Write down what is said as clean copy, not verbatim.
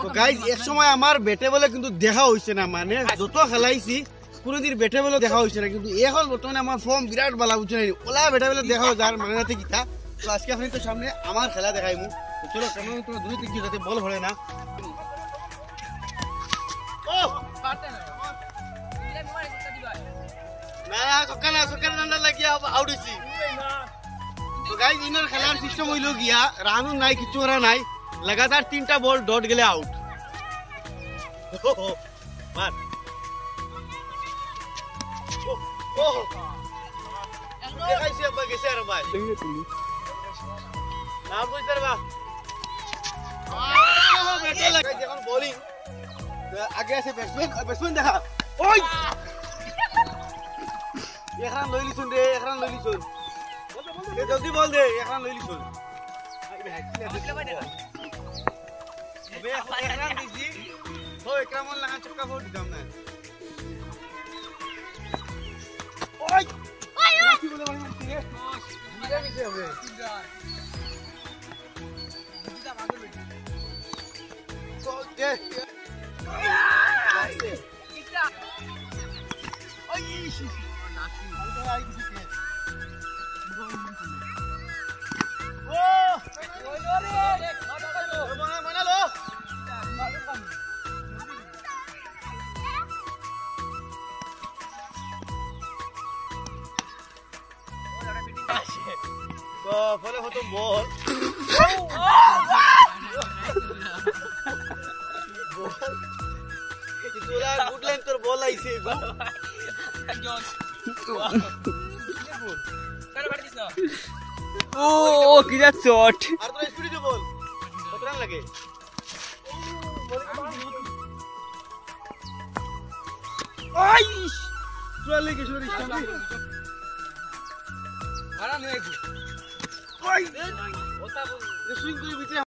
তো গাইস এক সময় আমার ব্যাটে বলে কিন্তু দেখা হইছে না, মানে যত খেলাইছি কোনোদিন ব্যাটে বলে দেখা হইছে না, কিন্তু এখন বর্তমানে আমার ফর্ম বিরাট ভালো বুঝছে না, ওলা ব্যাটে বলে দেখা হয় যার মানে নাতে কিতা। তো আজকে আপনি তো সামনে আমার খেলা দেখাইমু, তো চলো কেমন তোমরা দূরে থেকে যাতে বল ভরে না। ও পারতে না দিলে মোবাইল করতে দিবা না সকালে ডান্ডা লাগিয়া আউট হইছি। তো গাইস ইনার খেলার সিস্টেম হইল গিয়া রানও নাই কিছু করা নাই, লাগাতার 3টা বল ডট গেলে আউট। মার ও দেখাইছে আব্বা গেছে আর ভাই না বুঝতে পারবা ব্যাটে লাগাই যখন বোলিং আগে আছে ব্যাটসম্যান দেখা ওই একরান লই লিছুন রে, একরান লই লিছুন জলদি বল দে, একরান লই লিছুন একরান দিছি তো একরামন লাগা চক্কা ফোট দিতাম না। ওই কি বলে বলি রে মিলা নিছে হবে দিদা ভাগ লই তো দে ইটা ওই নাকি আমি আই দিছি ও ওই রে মনে লো তো ফলে হতো বল তোরা গুড লাইন তোর বল আইছে ও কি যা শট আর তোর স্পিডে দে বল কত রান লাগে আইশ চলে গেছে রে স্টাম্প আরা নেই ওই ওটা সুইং করে ভিতরে